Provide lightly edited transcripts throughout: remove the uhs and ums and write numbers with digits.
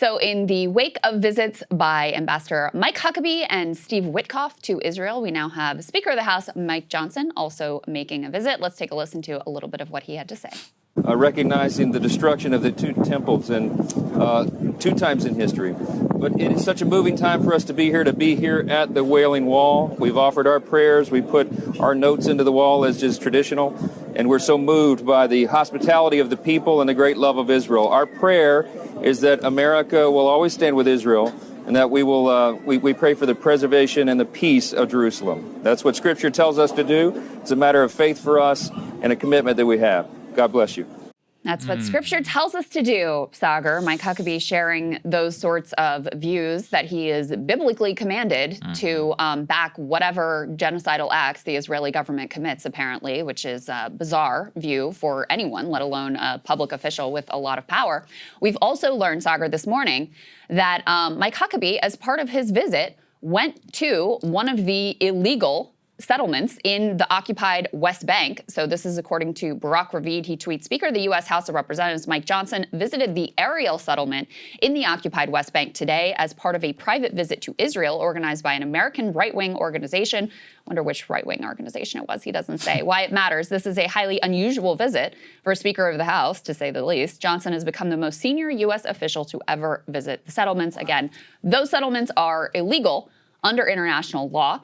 So in the wake of visits by Ambassador Mike Huckabee and Steve Witkoff to Israel, we now have Speaker of the House Mike Johnson also making a visit. Let's take a listen to a little bit of what he had to say. Recognizing the destruction of the two temples and two times in history. But it is such a moving time for us to be here at the Wailing Wall. We've offered our prayers, we put our notes into the wall as is traditional, and we're so moved by the hospitality of the people and the great love of Israel. Our prayer is that America will always stand with Israel, and that we will we pray for the preservation and the peace of Jerusalem. That's what Scripture tells us to do. It's a matter of faith for us and a commitment that we have. God bless you. That's what Scripture tells us to do, Saagar. Mike Huckabee sharing those sorts of views that he is biblically commanded to back whatever genocidal acts the Israeli government commits, apparently, which is a bizarre view for anyone, let alone a public official with a lot of power. We've also learned, Saagar, this morning that Mike Huckabee, as part of his visit, went to one of the illegal settlements in the occupied West Bank. So this is according to Barak Ravid. He tweets, Speaker of the U.S. House of Representatives Mike Johnson visited the Ariel settlement in the occupied West Bank today as part of a private visit to Israel organized by an American right-wing organization. Wonder which right-wing organization it was. He doesn't say. Why it matters. This is a highly unusual visit for a Speaker of the House, to say the least. Johnson has become the most senior U.S. official to ever visit the settlements. Again, those settlements are illegal under international law.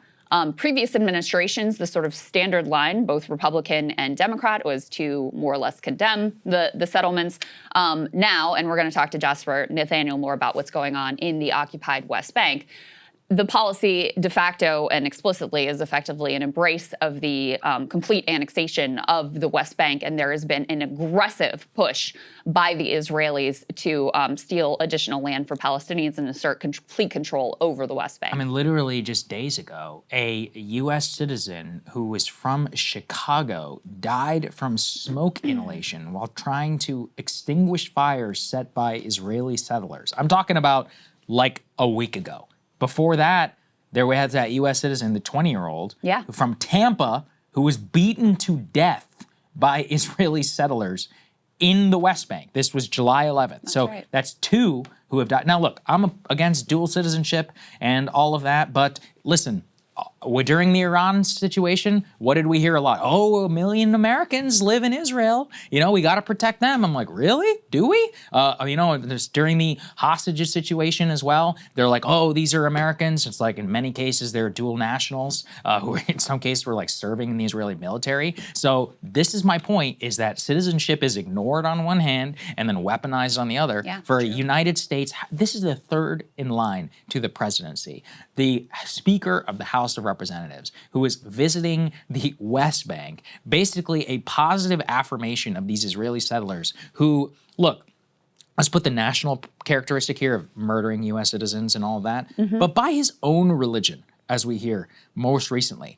Previous administrations, the sort of standard line, both Republican and Democrat, was to more or less condemn the settlements. Now, and we're going to talk to Jasper Nathaniel more about what's going on in the occupied West Bank. The policy de facto and explicitly is effectively an embrace of the complete annexation of the West Bank, and there has been an aggressive push by the Israelis to steal additional land for Palestinians and assert complete control over the West Bank. I mean, literally just days ago, a U.S. citizen who was from Chicago died from smoke inhalation while trying to extinguish fires set by Israeli settlers. I'm talking about like a week ago. Before that, there we had that U.S. citizen, the 20-year-old, from Tampa, who was beaten to death by Israeli settlers in the West Bank. This was July 11th. That's two who have died. Now, look, I'm against dual citizenship and all of that, but listen, during the Iran situation, what did we hear a lot? Oh, 1 million Americans live in Israel. You know, we got to protect them. I'm like, really? Do we? You know, during the hostages situation as well, they're like, oh, these are Americans. It's like in many cases, they're dual nationals who in some cases were like serving in the Israeli military. So this is my point, is that citizenship is ignored on one hand and then weaponized on the other. For a United States, this is the third in line to the presidency. The Speaker of the House of Representatives, who is visiting the West Bank, basically a positive affirmation of these Israeli settlers who, look, let's put the national characteristic here of murdering U.S. citizens and all of that, but by his own religion, as we hear most recently,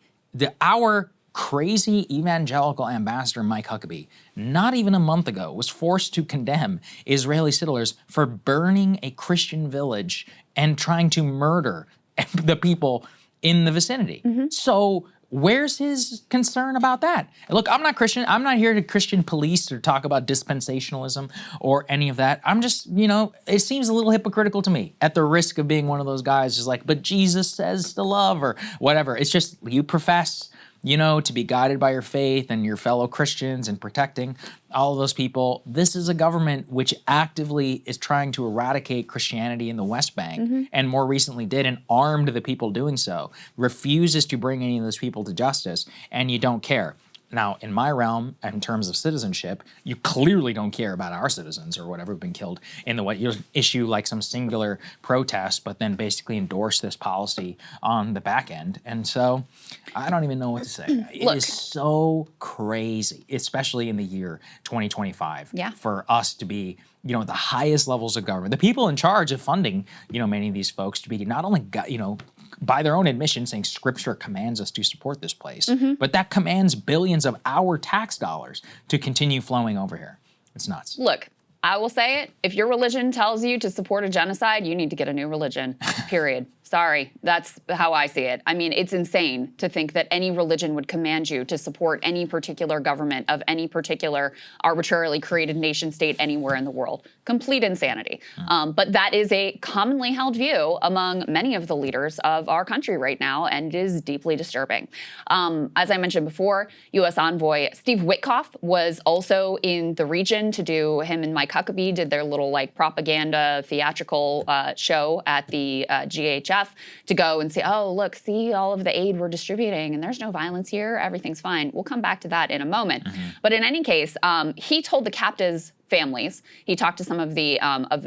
our crazy evangelical ambassador Mike Huckabee, not even a month ago, was forced to condemn Israeli settlers for burning a Christian village and trying to murder the people in the vicinity. So where's his concern about that? Look, I'm not Christian. I'm not here to Christian police or talk about dispensationalism or any of that. I'm just, you know, it seems a little hypocritical to me, at the risk of being one of those guys who's like, but Jesus says to love or whatever. It's just, you profess, you know, to be guided by your faith and your fellow Christians and protecting all of those people. This is a government which actively is trying to eradicate Christianity in the West Bank, and more recently did, and armed the people doing so, refuses to bring any of those people to justice, and you don't care. Now, in my realm, in terms of citizenship, you clearly don't care about our citizens or whatever have been killed in the way. You'll issue like some singular protest, but then basically endorse this policy on the back end. And so I don't even know what to say. It is so crazy, especially in the year 2025, for us to be, you know, the highest levels of government, the people in charge of funding, you know, many of these folks to be not only, you know, by their own admission saying Scripture commands us to support this place, but that commands billions of our tax dollars to continue flowing over here. It's nuts. Look, I will say it. If your religion tells you to support a genocide, you need to get a new religion, period. Sorry, that's how I see it. I mean, it's insane to think that any religion would command you to support any particular government of any particular arbitrarily created nation state anywhere in the world. Complete insanity. But that is a commonly held view among many of the leaders of our country right now, and it is deeply disturbing. As I mentioned before, U.S. Envoy Steve Witkoff was also in the region to do, him and Mike Huckabee did their little like propaganda theatrical show at the GHF to go and say, oh, look, see all of the aid we're distributing and there's no violence here. Everything's fine. We'll come back to that in a moment. But in any case, he told the captives' families, he talked to some of the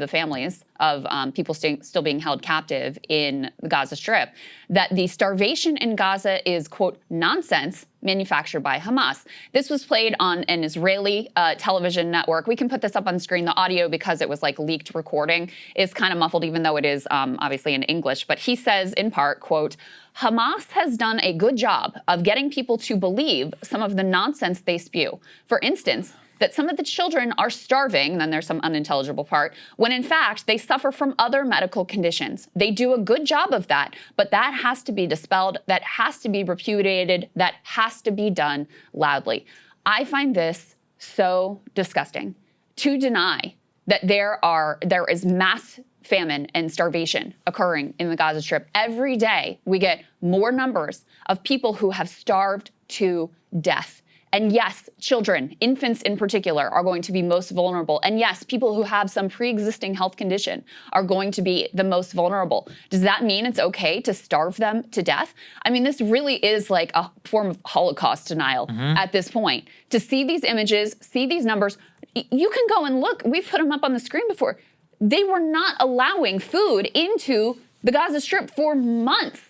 families of people still being held captive in the Gaza Strip, that the starvation in Gaza is, quote, nonsense manufactured by Hamas. This was played on an Israeli television network. We can put this up on screen. The audio, because it was like leaked recording, is kind of muffled, even though it is obviously in English. But he says, in part, quote, Hamas has done a good job of getting people to believe some of the nonsense they spew. For instance, that some of the children are starving, then there's some unintelligible part, when in fact they suffer from other medical conditions. They do a good job of that, but that has to be dispelled, that has to be repudiated, that has to be done loudly. I find this so disgusting to deny that there is mass famine and starvation occurring in the Gaza Strip. Every day we get more numbers of people who have starved to death. And yes, children, infants in particular, are going to be most vulnerable. And yes, people who have some pre-existing health condition are going to be the most vulnerable. Does that mean it's okay to starve them to death? I mean, this really is like a form of Holocaust denial at this point. To see these images, see these numbers, you can go and look. We've put them up on the screen before. They were not allowing food into the Gaza Strip for months.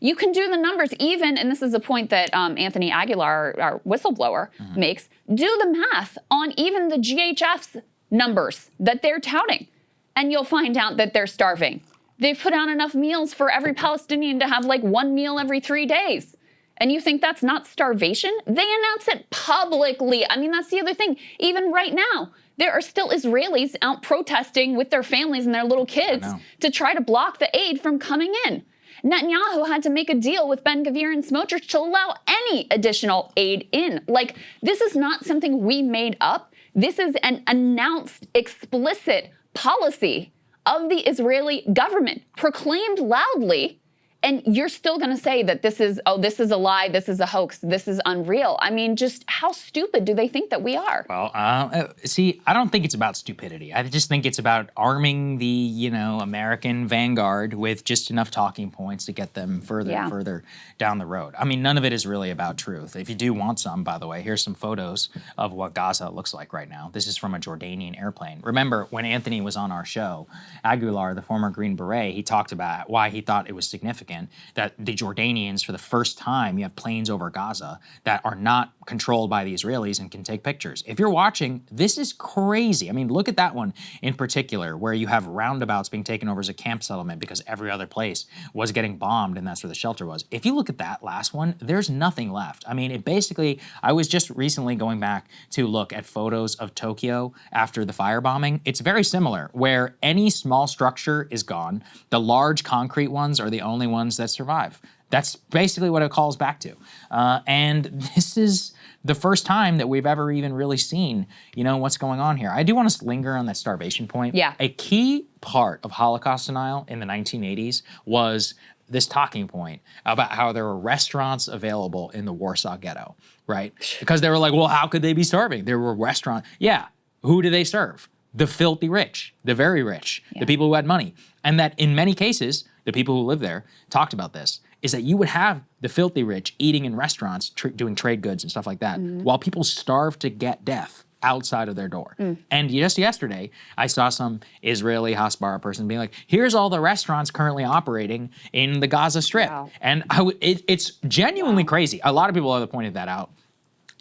You can do the numbers even, and this is a point that Anthony Aguilar, our whistleblower, makes, do the math on even the GHF's numbers that they're touting, and you'll find out that they're starving. They've put out enough meals for every Palestinian to have like one meal every 3 days. And you think that's not starvation? They announce it publicly. I mean, that's the other thing. Even right now, there are still Israelis out protesting with their families and their little kids to try to block the aid from coming in. Netanyahu had to make a deal with Ben-Gvir and Smotrich to allow any additional aid in. Like, this is not something we made up. This is an announced, explicit policy of the Israeli government, proclaimed loudly. And you're still going to say that this is a lie, this is a hoax, this is unreal. I mean, just how stupid do they think that we are? Well, see, I don't think it's about stupidity. I just think it's about arming the, American vanguard with just enough talking points to get them further and further down the road. I mean, none of it is really about truth. If you do want some, by the way, here's some photos of what Gaza looks like right now. This is from a Jordanian airplane. Remember, when Anthony was on our show, Aguilar, the former Green Beret, he talked about why he thought it was significant that the Jordanians, for the first time, you have planes over Gaza that are not controlled by the Israelis and can take pictures. If you're watching, this is crazy. I mean, look at that one in particular, where you have roundabouts being taken over as a camp settlement because every other place was getting bombed and that's where the shelter was. If you look at that last one, there's nothing left. I mean, it basically, I was just recently going back to look at photos of Tokyo after the firebombing. It's very similar, where any small structure is gone. The large concrete ones are the only ones that survive. That's basically what it calls back to. And this is the first time that we've ever even really seen, what's going on here. I do want to linger on that starvation point. Yeah. A key part of Holocaust denial in the 1980s was this talking point about how there were restaurants available in the Warsaw Ghetto, right? Because they were like, well, how could they be starving? There were restaurants. Yeah. Who do they serve? The filthy rich, the very rich, the people who had money. And that in many cases, the people who live there talked about this, is that you would have the filthy rich eating in restaurants, doing trade goods and stuff like that, while people starve to get death outside of their door. And just yesterday, I saw some Israeli Hasbara person being like, here's all the restaurants currently operating in the Gaza Strip. Wow. And it's genuinely crazy. A lot of people have pointed that out.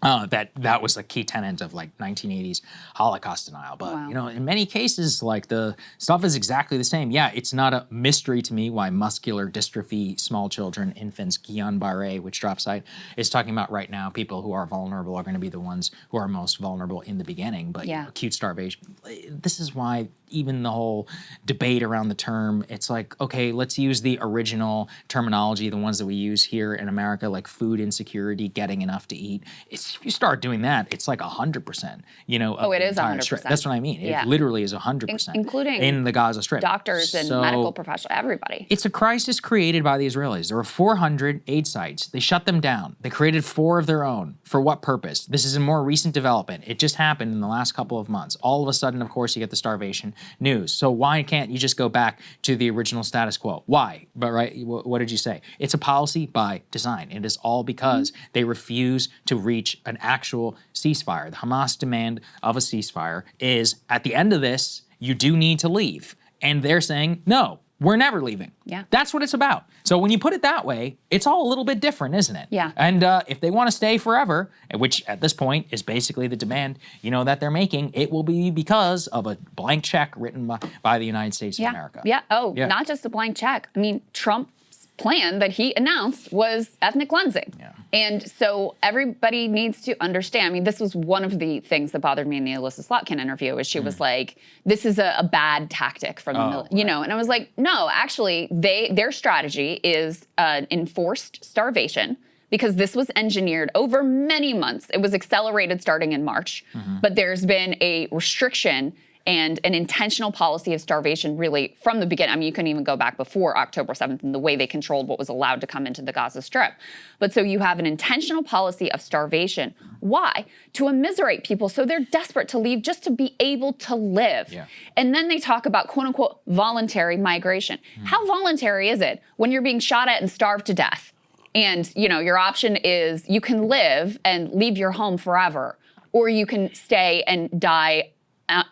That was a key tenet of like 1980s Holocaust denial. But in many cases, like the stuff is exactly the same. Yeah, it's not a mystery to me why muscular dystrophy, small children, infants, Guillain-Barré, which Dropsite is talking about right now, people who are vulnerable are going to be the ones who are most vulnerable in the beginning. But acute starvation, this is why even the whole debate around the term, it's like, okay, let's use the original terminology, the ones that we use here in America, like food insecurity, getting enough to eat. If you start doing that, it's like 100%. It is 100%. That's what I mean. It literally is 100%, including in the Gaza Strip. Doctors and medical professionals, everybody. It's a crisis created by the Israelis. There were 400 aid sites. They shut them down. They created 4 of their own. For what purpose? This is a more recent development. It just happened in the last couple of months. All of a sudden, of course, you get the starvation news. So why can't you just go back to the original status quo? Why? But what did you say? It's a policy by design. It is all because they refuse to reach an actual ceasefire. The Hamas demand of a ceasefire is, at the end of this, you do need to leave. And they're saying, no, we're never leaving. Yeah. That's what it's about. So when you put it that way, it's all a little bit different, isn't it? Yeah. And if they want to stay forever, which at this point is basically the demand, that they're making, it will be because of a blank check written by the United States of America. Yeah. Oh, not just a blank check. I mean, Trump's plan that he announced was ethnic cleansing. Yeah. And so everybody needs to understand. I mean, this was one of the things that bothered me in the Alyssa Slotkin interview, is she was like, this is a bad tactic from the military, and I was like, no, actually, their strategy is enforced starvation, because this was engineered over many months. It was accelerated starting in March, but there's been a restriction and an intentional policy of starvation really from the beginning. I mean, you can even go back before October 7th and the way they controlled what was allowed to come into the Gaza Strip. But so you have an intentional policy of starvation. Why? To immiserate people so they're desperate to leave just to be able to live. Yeah. And then they talk about quote unquote voluntary migration. How voluntary is it when you're being shot at and starved to death? And your option is you can live and leave your home forever, or you can stay and die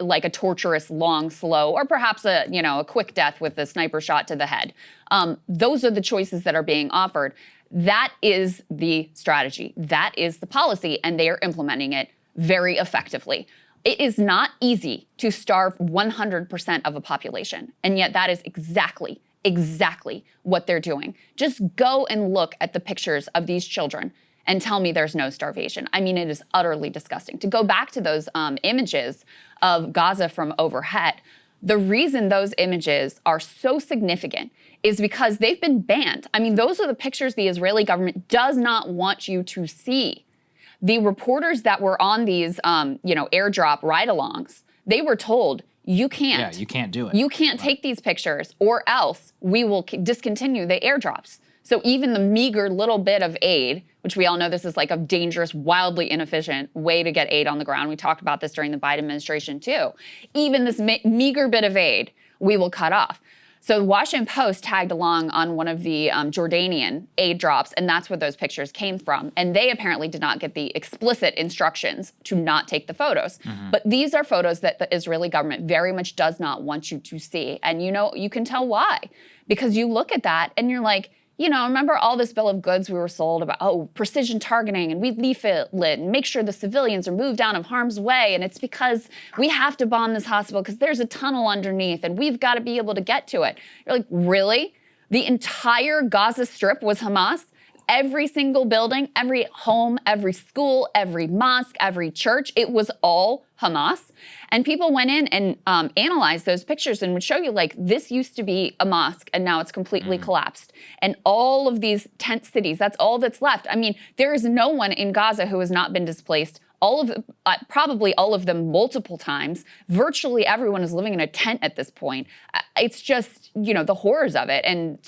like a torturous, long, slow, or perhaps a quick death with a sniper shot to the head. Those are the choices that are being offered. That is the strategy. That is the policy, and they are implementing it very effectively. It is not easy to starve 100% of a population, and yet that is exactly what they're doing. Just go and look at the pictures of these children and tell me there's no starvation. I mean, it is utterly disgusting. To go back to those images of Gaza from overhead, the reason those images are so significant is because they've been banned. I mean, those are the pictures the Israeli government does not want you to see. The reporters that were on these, airdrop ride-alongs, they were told, you can't. Yeah, you can't do it. You can't take these pictures, or else we will discontinue the airdrops. So even the meager little bit of aid, which we all know this is like a dangerous, wildly inefficient way to get aid on the ground. We talked about this during the Biden administration too. Even this meager bit of aid, we will cut off. So the Washington Post tagged along on one of the Jordanian aid drops, and that's where those pictures came from. And they apparently did not get the explicit instructions to not take the photos. But these are photos that the Israeli government very much does not want you to see. And you can tell why. Because you look at that and you're like, remember all this bill of goods we were sold about, precision targeting, and we leaf it and make sure the civilians are moved out of harm's way. And it's because we have to bomb this hospital because there's a tunnel underneath and we've got to be able to get to it. You're like, really? The entire Gaza Strip was Hamas? Every single building, every home, every school, every mosque, every church, it was all Hamas. And people went in and analyzed those pictures and would show you, like, this used to be a mosque and now it's completely collapsed. And all of these tent cities, that's all that's left. I mean, there is no one in Gaza who has not been displaced. Probably all of them multiple times. Virtually everyone is living in a tent at this point. It's just, the horrors of it. And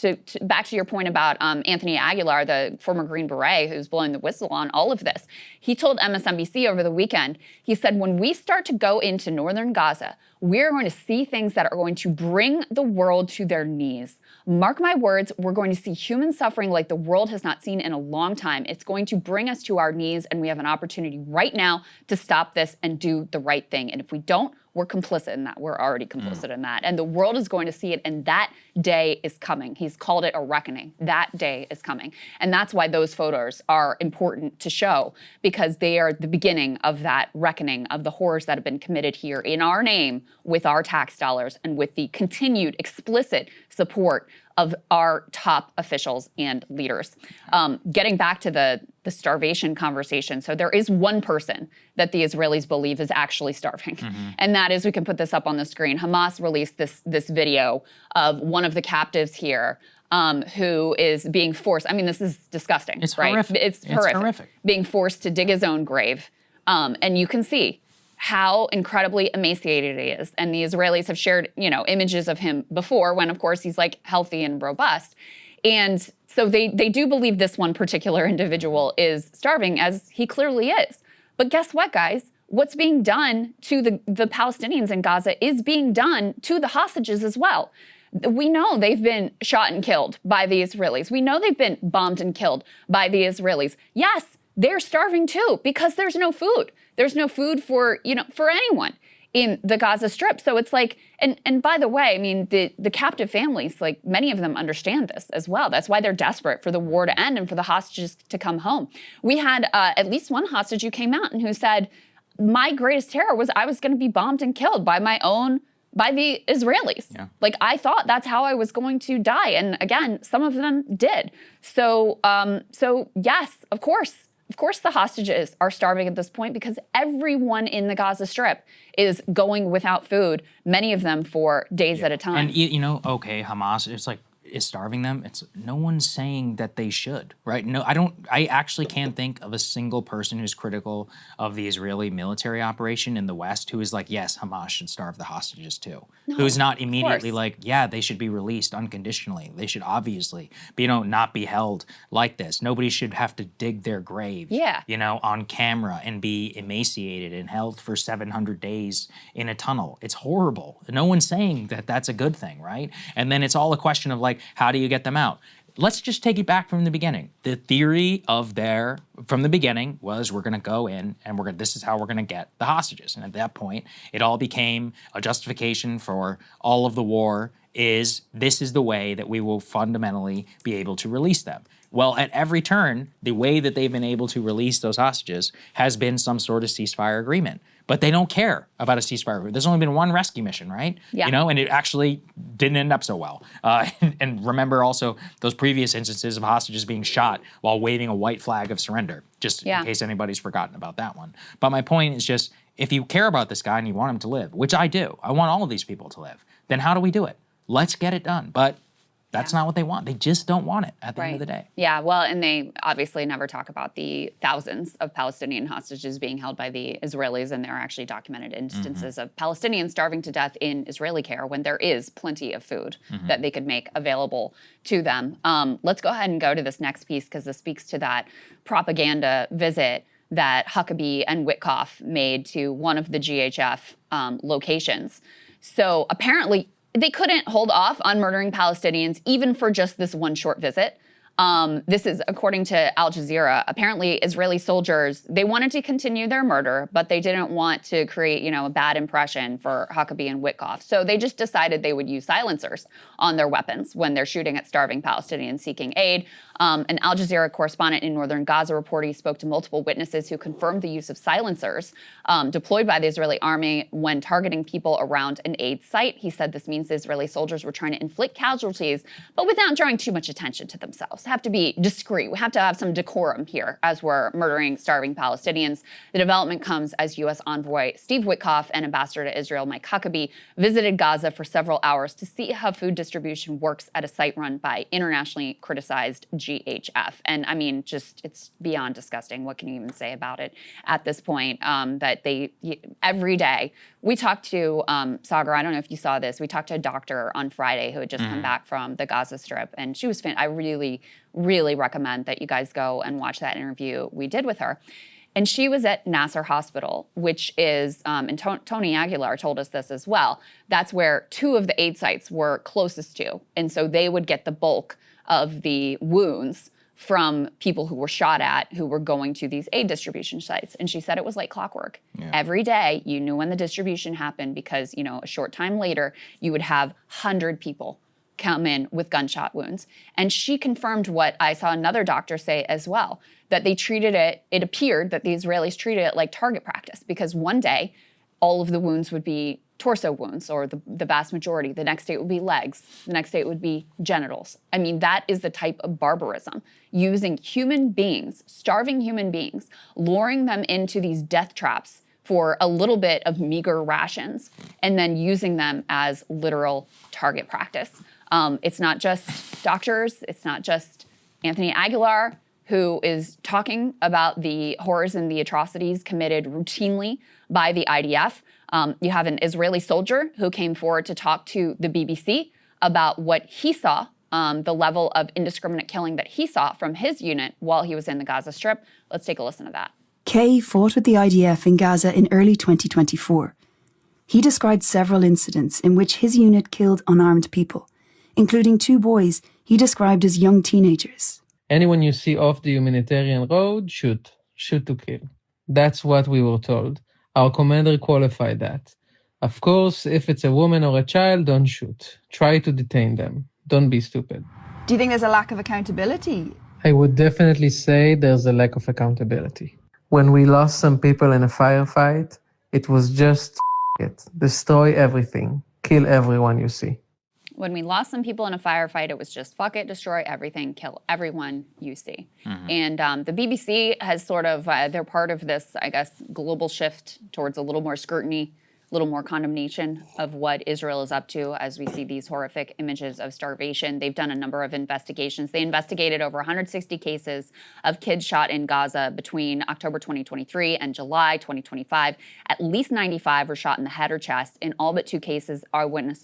back to your point about Anthony Aguilar, the former Green Beret who's blowing the whistle on all of this, he told MSNBC over the weekend, he said, when we start to go into northern Gaza, we're going to see things that are going to bring the world to their knees. Mark my words, we're going to see human suffering like the world has not seen in a long time. It's going to bring us to our knees, and we have an opportunity right now to stop this and do the right thing. And if we don't, we're complicit in that. We're already complicit in that. And the world is going to see it, and that day is coming. He's called it a reckoning. That day is coming. And that's why those photos are important to show, because they are the beginning of that reckoning of the horrors that have been committed here in our name with our tax dollars and with the continued explicit support of our top officials and leaders. Getting back to the starvation conversation, so there is one person that the Israelis believe is actually starving, and that is, we can put this up on the screen. Hamas released this video of one of the captives here who is being forced. I mean, this is disgusting. It's right? horrific. It's horrific. Being forced to dig his own grave, and you can see how incredibly emaciated he is. And the Israelis have shared, images of him before, when of course he's like healthy and robust. And so they do believe this one particular individual is starving, as he clearly is. But guess what, guys? What's being done to the Palestinians in Gaza is being done to the hostages as well. We know they've been shot and killed by the Israelis. We know they've been bombed and killed by the Israelis. Yes, they're starving too, because there's no food. There's no food for anyone in the Gaza Strip. So it's like, and by the way, I mean, the captive families, like many of them understand this as well. That's why they're desperate for the war to end and for the hostages to come home. We had at least one hostage who came out and who said, my greatest terror was I was going to be bombed and killed by the Israelis. Yeah. Like, I thought that's how I was going to die. And again, some of them did. So yes, of course the hostages are starving at this point, because everyone in the Gaza Strip is going without food, many of them for days at a time. And okay, Hamas, it's like, is starving them. It's no one's saying that they should, right? No, I actually can't think of a single person who's critical of the Israeli military operation in the West who is like, yes, Hamas should starve the hostages too. No, who's not immediately like, yeah, they should be released unconditionally. They should obviously be, not be held like this. Nobody should have to dig their grave, on camera and be emaciated and held for 700 days in a tunnel. It's horrible. No one's saying that that's a good thing, right? And then it's all a question of like, how do you get them out? Let's just take it back from the beginning. The theory from the beginning was, we're going to go in and this is how we're going to get the hostages. And at that point, it all became a justification for all of the war. This is the way that we will fundamentally be able to release them. Well, at every turn, the way that they've been able to release those hostages has been some sort of ceasefire agreement. But they don't care about a ceasefire agreement. There's only been one rescue mission, right? Yeah. And it actually didn't end up so well. And remember also those previous instances of hostages being shot while waving a white flag of surrender, just in case anybody's forgotten about that one. But my point is just, if you care about this guy and you want him to live, which I do, I want all of these people to live, then how do we do it? Let's get it done. But that's not what they want. They just don't want it at the end of the day. Yeah, well, and they obviously never talk about the thousands of Palestinian hostages being held by the Israelis, and there are actually documented instances of Palestinians starving to death in Israeli care when there is plenty of food that they could make available to them. Let's go ahead and go to this next piece, because this speaks to that propaganda visit that Huckabee and Witkoff made to one of the GHF locations. So apparently, they couldn't hold off on murdering Palestinians, even for just this one short visit. This is according to Al Jazeera. Apparently, Israeli soldiers, they wanted to continue their murder, but they didn't want to create, a bad impression for Huckabee and Witkoff. So they just decided they would use silencers on their weapons when they're shooting at starving Palestinians seeking aid. An Al Jazeera correspondent in northern Gaza reported he spoke to multiple witnesses who confirmed the use of silencers deployed by the Israeli army when targeting people around an aid site. He said this means the Israeli soldiers were trying to inflict casualties, but without drawing too much attention to themselves. Have to be discreet. We have to have some decorum here as we're murdering starving Palestinians. The development comes as U.S. envoy Steve Witkoff and ambassador to Israel Mike Huckabee visited Gaza for several hours to see how food distribution works at a site run by internationally criticized GHF. And I mean, it's beyond disgusting. What can you even say about it at this point? That every day, we talked to Saagar, I don't know if you saw this, we talked to a doctor on Friday who had just come back from the Gaza Strip, and she was I really recommend that you guys go and watch that interview we did with her. And she was at Nasser Hospital, which is, and Tony Aguilar told us this as well, that's where two of the aid sites were closest to. And so they would get the bulk of the wounds from people who were shot at, who were going to these aid distribution sites. And she said it was like clockwork. Yeah. Every day, you knew when the distribution happened because, you know, a short time later, you would have 100 people come in with gunshot wounds. And she confirmed what I saw another doctor say as well, that they treated it appeared that the Israelis treated it like target practice, because one day, all of the wounds would be torso wounds, or the vast majority. The next day it would be legs. The next day it would be genitals. I mean, that is the type of barbarism. Using human beings, starving human beings, luring them into these death traps for a little bit of meager rations, and then using them as literal target practice. It's not just doctors. It's not just Anthony Aguilar, who is talking about the horrors and the atrocities committed routinely by the IDF. You have an Israeli soldier who came forward to talk to the BBC about what he saw, the level of indiscriminate killing that he saw from his unit while he was in the Gaza Strip. Let's take a listen to that. Kay fought with the IDF in Gaza in early 2024. He described several incidents in which his unit killed unarmed people, including 2 boys he described as young teenagers. Anyone you see off the humanitarian road, shoot. Shoot to kill. That's what we were told. Our commander qualified that. Of course, if it's a woman or a child, don't shoot. Try to detain them. Don't be stupid. Do you think there's a lack of accountability? I would definitely say there's a lack of accountability. When we lost some people in a firefight, it was just it. Destroy everything. Kill everyone you see. When we lost some people in a firefight, it was just fuck it, destroy everything, kill everyone you see. Mm-hmm. And the BBC has sort of, they're part of this, I guess, global shift towards a little more scrutiny, a little more condemnation of what Israel is up to as we see these horrific images of starvation. They've done a number of investigations. They investigated over 160 cases of kids shot in Gaza between October 2023 and July 2025. At least 95 were shot in the head or chest. In all but 2 cases,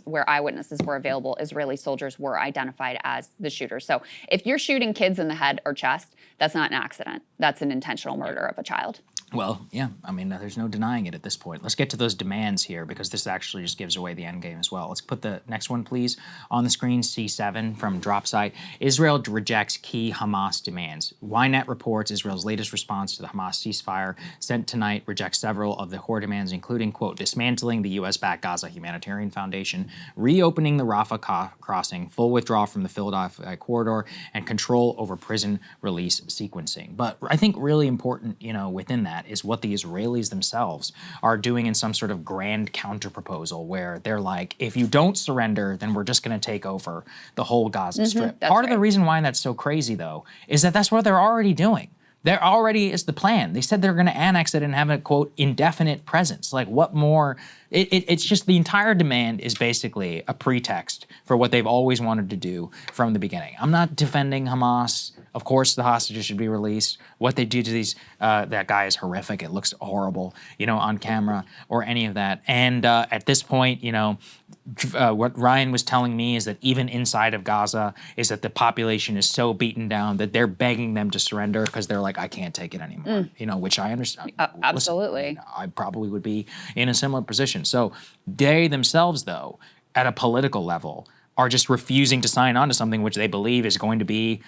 where eyewitnesses were available, Israeli soldiers were identified as the shooters. So if you're shooting kids in the head or chest, that's not an accident. That's an intentional murder of a child. Well, yeah, I mean, there's no denying it at this point. Let's get to those demands here, because this actually just gives away the end game as well. Let's put the next one, please, on the screen, C7 from Dropsite. Israel rejects key Hamas demands. Ynet reports Israel's latest response to the Hamas ceasefire sent tonight rejects several of the core demands, including, quote, dismantling the U.S.-backed Gaza Humanitarian Foundation, reopening the Rafah crossing, full withdrawal from the Philadelphia corridor, and control over prison release sequencing. But I think really important, within that, is what the Israelis themselves are doing in some sort of grand counterproposal, where they're like, if you don't surrender, then we're just going to take over the whole Gaza Strip. Part of the reason why that's so crazy, though, is that that's what they're already doing. There already is the plan. They said they're going to annex it and have a, quote, indefinite presence. Like, what more? It's just the entire demand is basically a pretext for what they've always wanted to do from the beginning. I'm not defending Hamas. Of course, the hostages should be released. What they do to these, that guy is horrific. It looks horrible, on camera or any of that. And at this point, what Ryan was telling me is that even inside of Gaza is that the population is so beaten down that they're begging them to surrender because they're like, I can't take it anymore, which I understand. Absolutely. Listen, I probably would be in a similar position. So they themselves, though, at a political level, are just refusing to sign on to something which they believe is going to be,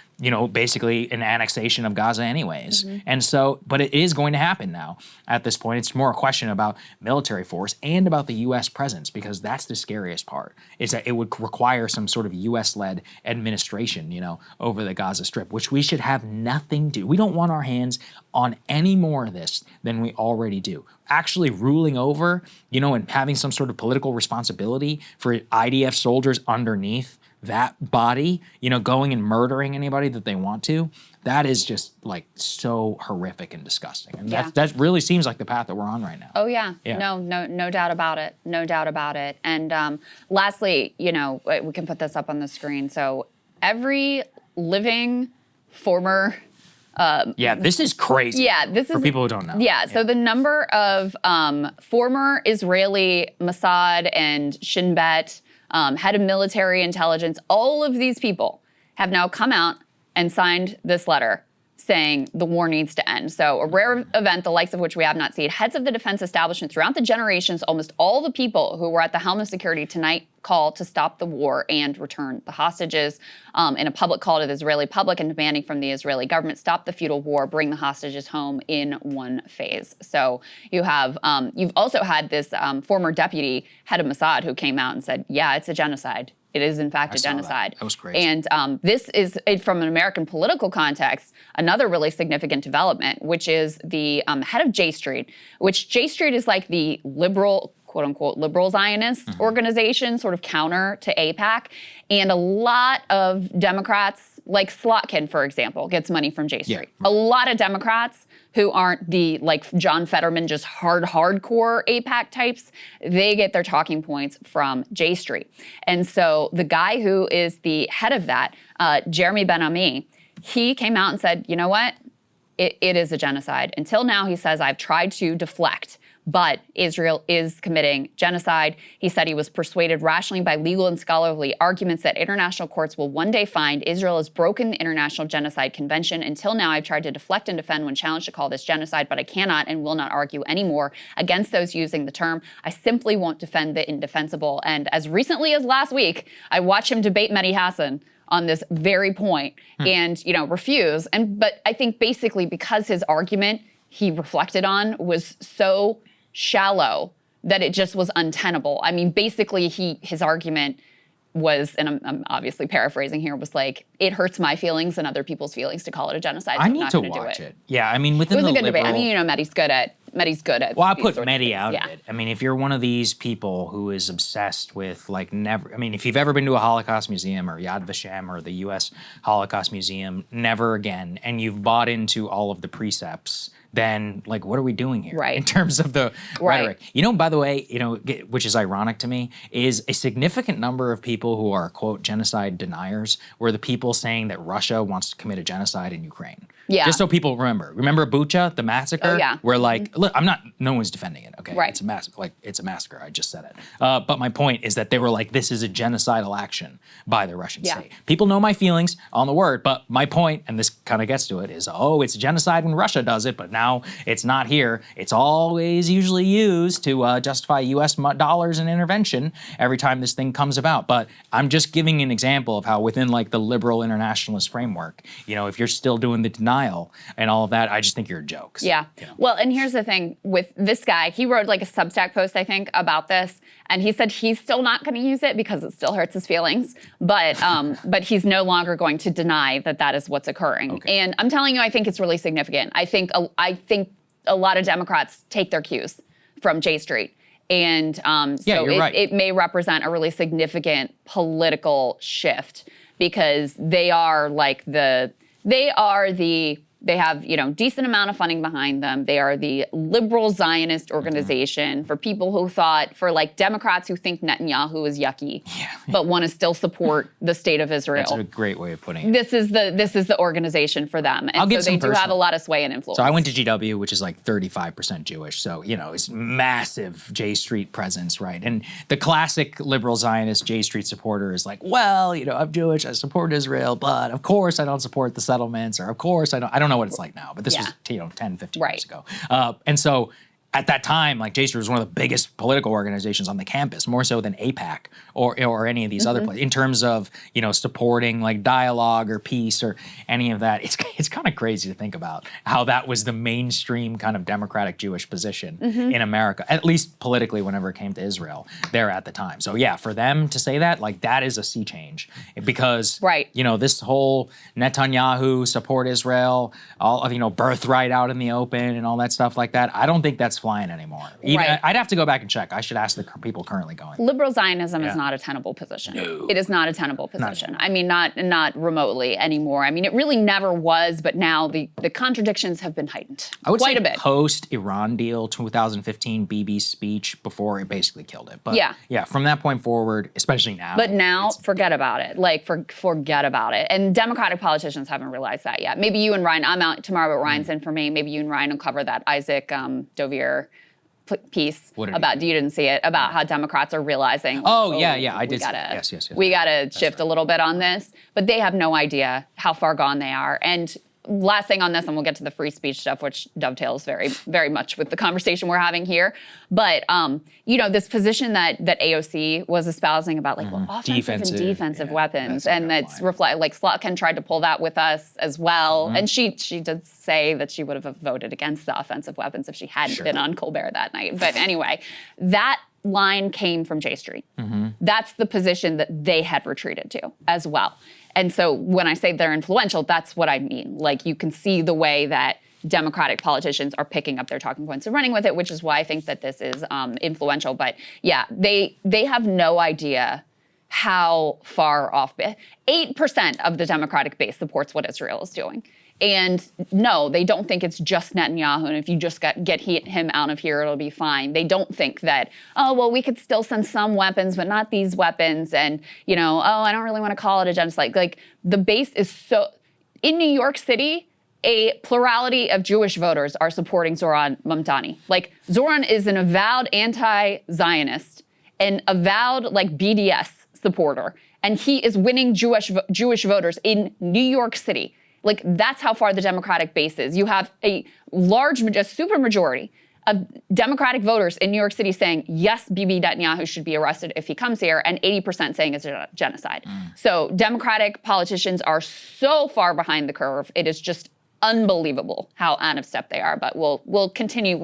basically an annexation of Gaza anyways. Mm-hmm. And so, but it is going to happen now at this point. It's more a question about military force and about the U.S. presence, because that's the scariest part, is that it would require some sort of U.S.-led administration, over the Gaza Strip, which we should have nothing to do. We don't want our hands on any more of this than we already do. Actually ruling over, and having some sort of political responsibility for IDF soldiers underneath that body, going and murdering anybody that they want to, that is just like so horrific and disgusting. And that really seems like the path that we're on right now. Oh yeah. No doubt about it. No doubt about it. And lastly, we can put this up on the screen. So every living former this is crazy. Yeah, this is for people who don't know. Yeah, so the number of former Israeli Mossad and Shin Bet, head of military intelligence, all of these people have now come out and signed this letter saying the war needs to end. So a rare event, the likes of which we have not seen. Heads of the defense establishment throughout the generations, almost all the people who were at the helm of security tonight call to stop the war and return the hostages. In a public call to the Israeli public and demanding from the Israeli government stop the futile war, bring the hostages home in one phase. So you have, you've also had this former deputy head of Mossad who came out and said, yeah, it's a genocide. It is, in fact, a genocide. That was crazy. And this is, from an American political context, another really significant development, which is the head of J Street, which J Street is like the liberal, quote unquote, liberal Zionist organization, sort of counter to AIPAC. And a lot of Democrats, like Slotkin, for example, gets money from J Street. Yeah. A lot of Democrats who aren't the, like, John Fetterman, just hardcore AIPAC types, they get their talking points from J Street. And so the guy who is the head of that, Jeremy Ben-Ami, he came out and said, you know what? It is a genocide. Until now, he says, I've tried to deflect, but Israel is committing genocide. He said he was persuaded rationally by legal and scholarly arguments that international courts will one day find Israel has broken the International Genocide Convention. Until now, I've tried to deflect and defend when challenged to call this genocide, but I cannot and will not argue anymore against those using the term. I simply won't defend the indefensible. And as recently as last week, I watched him debate Mehdi Hassan on this very point and, you know, refuse. But I think basically because his argument he reflected on was so shallow that it just was untenable. I mean, basically his argument was, and I'm obviously paraphrasing here, was like, it hurts my feelings and other people's feelings to call it a genocide. So I I'm need not to gonna watch do it. Yeah, I mean, within It was the a good liberal... debate. I mean, you know, Mehdi's good at Well, I these put sorts of Mehdi things. out Yeah. of it. I mean, if you're one of these people who is obsessed with, like, never... I mean, if you've ever been to a Holocaust museum or Yad Vashem or the U.S. Holocaust Museum, never again, and you've bought into all of the precepts, then, like, what are we doing here? Right. In terms of the Right. rhetoric. You know, by the way, you know, which is ironic to me, is a significant number of people who are, quote, genocide deniers were the people saying that Russia wants to commit a genocide in Ukraine. Yeah. Just so people remember. Remember Bucha, the massacre? Oh, yeah. Where, like, look, no one's defending it, okay? Right. It's a massacre. Like, it's a massacre. I just said it. But my point is that they were like, this is a genocidal action by the Russian Yeah. state. People know my feelings on the word, but my point, and this kind of gets to it, is, oh, it's a genocide when Russia does it, but now it's not here. It's always usually used to justify U.S. dollars and intervention every time this thing comes about. But I'm just giving an example of how within, like, the liberal internationalist framework, you know, if you're still doing the denial and all of that, I just think you're jokes. Yeah. Well, and here's the thing with this guy, he wrote like a Substack post, I think, about this. And he said he's still not going to use it because it still hurts his feelings. But he's no longer going to deny that that is what's occurring. Okay. And I'm telling you, I think it's really significant. I think a lot of Democrats take their cues from J Street. And so you're right. it may represent a really significant political shift because they have, you know, decent amount of funding behind them. They are the liberal Zionist organization for people who thought, for like Democrats who think Netanyahu is yucky, but want to still support the state of Israel. That's a great way of putting it. This is the organization for them. And I'll give so they some do have a personal- lot of sway and influence. So I went to GW, which is like 35% Jewish. So, you know, it's massive J Street presence, right? And the classic liberal Zionist J Street supporter is like, well, you know, I'm Jewish, I support Israel, but of course I don't support the settlements, or of course I don't know what it's like now, but this was, you know, 10, 15 years ago. And so at that time, like, J Street was one of the biggest political organizations on the campus, more so than AIPAC or any of these other places, in terms of, you know, supporting like dialogue or peace or any of that. It's kind of crazy to think about how that was the mainstream kind of democratic Jewish position in America, at least politically, whenever it came to Israel there at the time. So yeah, for them to say that, like, that is a sea change, because, you know, this whole Netanyahu support Israel, all of, you know, birthright out in the open and all that stuff like that, I don't think that's flying anymore. Even, I'd have to go back and check. I should ask the people currently going. Liberal Zionism is not a tenable position. No. It is not a tenable position. I mean, not remotely anymore. I mean, it really never was, but now the contradictions have been heightened I would quite say a bit. Post-Iran deal, 2015 Bibi's speech before it basically killed it. But yeah, from that point forward, especially now. But now, forget about it. Like, forget about it. And Democratic politicians haven't realized that yet. Maybe you and Ryan, I'm out tomorrow, but Ryan's in for me. Maybe you and Ryan will cover that Isaac Dovier piece about, you didn't see it, about how Democrats are realizing. I did. Yes. We got to shift a little bit on this. But they have no idea how far gone they are. And last thing on this, and we'll get to the free speech stuff, which dovetails very, very much with the conversation we're having here. But this position that AOC was espousing about offensive and defensive weapons, and that's Slotkin tried to pull that with us as well, and she did say that she would have voted against the offensive weapons if she hadn't been on Colbert that night. But anyway, that line came from J Street. That's the position that they had retreated to as well. And so when I say they're influential, that's what I mean. Like, you can see the way that Democratic politicians are picking up their talking points and running with it, which is why I think that this is influential. But yeah, they have no idea how far off. 8% of the Democratic base supports what Israel is doing. And no, they don't think it's just Netanyahu, and if you just get him out of here, it'll be fine. They don't think that, we could still send some weapons, but not these weapons, and, I don't really want to call it a genocide. Like, the base is so... In New York City, a plurality of Jewish voters are supporting Zoran Mamdani. Like, Zoran is an avowed anti-Zionist, an avowed, BDS supporter, and he is winning Jewish voters in New York City. Like, that's how far the Democratic base is. You have a super majority of Democratic voters in New York City saying, yes, Bibi Netanyahu should be arrested if he comes here, and 80% saying it's a genocide. So Democratic politicians are so far behind the curve. It is just unbelievable how out of step they are. But we'll continue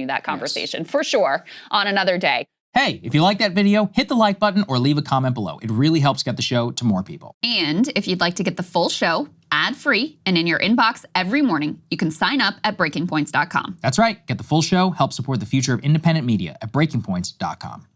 that conversation for sure on another day. Hey, if you like that video, hit the like button or leave a comment below. It really helps get the show to more people. And if you'd like to get the full show ad-free and in your inbox every morning, you can sign up at breakingpoints.com. That's right. Get the full show, help support the future of independent media at breakingpoints.com.